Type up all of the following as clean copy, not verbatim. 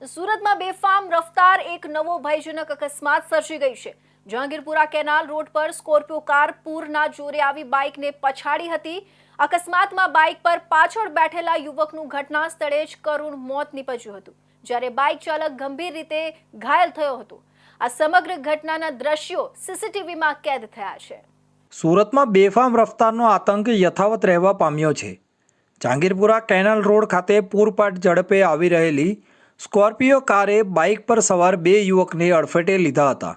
સુરતમાં બેફામ રફતાર એક નવો ભયજનક અકસ્માત સર્જી ગઈ છે। જહાંગીરપુરા કેનાલ રોડ પર સ્કોર્પિયો કાર પૂરના જોરે આવી બાઇકને પછાડી હતી। અકસ્માતમાં બાઇક પર પાછળ બેઠેલા યુવકનું ઘટના સ્થળે જ કરુણ મોત નીપજ્યું હતું, જ્યારે બાઇક ચાલક ગંભીર રીતે ઘાયલ થયો હતો। આ સમગ્ર ઘટનાના દ્રશ્યો સીસીટીવીમાં કેદ થયા છે। સુરતમાં બેફામ રફતારનો આતંક યથાવત રહેવા પામ્યો છે। જહાંગીરપુરા કેનાલ રોડ ખાતે પૂરપાટ ઝડપે આવી રહેલી સ્કોર્પિયો કારે બાઇક પર સવાર બે યુવકને અડફેટે લીધા હતા।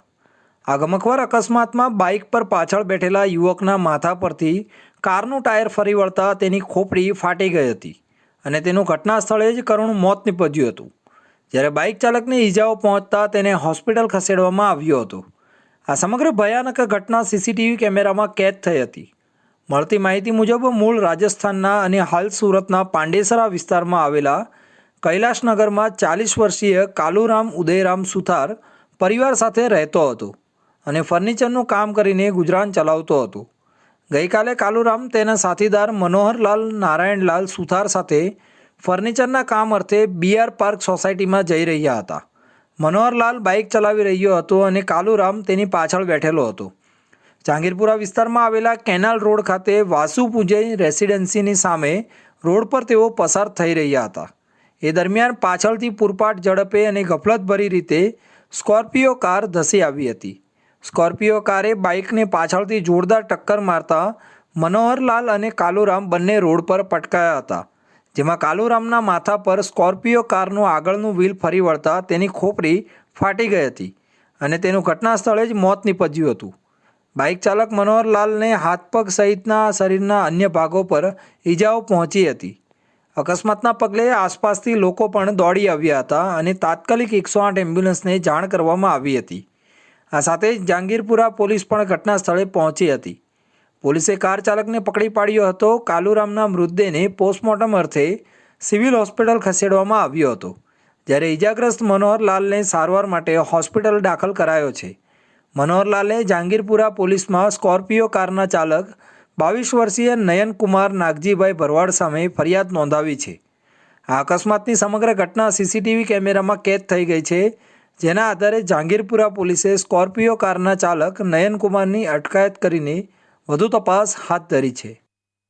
આ ગમખ્વાર અકસ્માતમાં બાઇક પર પાછળ બેઠેલા યુવકના માથા પરથી કારનું ટાયર ફરી વળતા તેની ખોપડી ફાટી ગઈ હતી અને તેનું ઘટના સ્થળે જ કરુણ મોત નીપજ્યું હતું, જ્યારે બાઇક ચાલકને ઈજાઓ પહોંચતા તેને હોસ્પિટલ ખસેડવામાં આવ્યો હતો। આ સમગ્ર ભયાનક ઘટના સીસીટીવી કેમેરામાં કેદ થઈ હતી। મળતી માહિતી મુજબ મૂળ રાજસ્થાનના અને હાલ સુરતના પાંડેસરા વિસ્તારમાં આવેલા કૈલાશનગરમાં 40 વર્ષીય કાલુરામ ઉદયરામ સુથાર પરિવાર સાથે રહેતો હતો અને ફર્નિચરનું કામ કરીને ગુજરાન ચલાવતો હતો। ગઈકાલે કાલુરામ તેના સાથીદાર મનોહરલાલ નારાયણલાલ સુથાર સાથે ફર્નિચરના કામ અર્થે BR પાર્ક સોસાયટીમાં જઈ રહ્યા હતા। મનોહરલાલ બાઇક ચલાવી રહ્યો હતો અને કાલુરામ તેની પાછળ બેઠેલો હતો। જહાંગીરપુરા વિસ્તારમાં આવેલા કેનાલ રોડ ખાતે વાસુ પૂજય રેસિડેન્સીની સામે રોડ પર તેઓ પસાર થઈ રહ્યા હતા। એ દરમિયાન પાછળથી પૂરપાટ ઝડપે અને ગફલતભરી રીતે સ્કોર્પિયો કાર ધસી આવી હતી। સ્કોર્પિયો કારે બાઇકને પાછળથી જોરદાર ટક્કર મારતા મનોહરલાલ અને કાલુરામ બંને રોડ પર પટકાયા હતા, જેમાં કાલુરામના માથા પર સ્કોર્પિયો કારનું આગળનું વ્હીલ ફરી વળતા તેની ખોપડી ફાટી ગઈ હતી અને તેનું ઘટના સ્થળે જ મોત નીપજ્યું હતું। બાઇક ચાલક મનોહરલાલને હાથ પગ સહિતના શરીરના અન્ય ભાગો પર ઈજાઓ પહોંચી હતી। અકસ્માતના પગલે આસપાસથી લોકો પણ દોડી આવ્યા હતા અને તાત્કાલિક 108 એમ્બ્યુલન્સને જાણ કરવામાં આવી હતી। આ સાથે જ જહાંગીરપુરા પોલીસ પણ ઘટના સ્થળે પહોંચી હતી। પોલીસે કાર ચાલકને પકડી પાડ્યો હતો। કાલુરામના મૃતદેહને પોસ્ટમોર્ટમ અર્થે સિવિલ હોસ્પિટલ ખસેડવામાં આવ્યો હતો, જ્યારે ઈજાગ્રસ્ત મનોહરલાલને સારવાર માટે હોસ્પિટલ દાખલ કરાયો છે। મનોહરલાલે જહાંગીરપુરા પોલીસમાં સ્કોર્પિયો કારના ચાલક 22 વર્ષીય નયનકુમાર નાગજીભાઈ ભરવાડ સામે ફરિયાદ નોંધાવી છે। આ અકસ્માતની સમગ્ર ઘટના સીસીટીવી કેમેરામાં કેદ થઈ ગઈ છે, જેના આધારે જહાંગીરપુરા પોલીસે સ્કોર્પિયો કારના ચાલક નયનકુમારની અટકાયત કરીને વધુ તપાસ હાથ ધરી છે।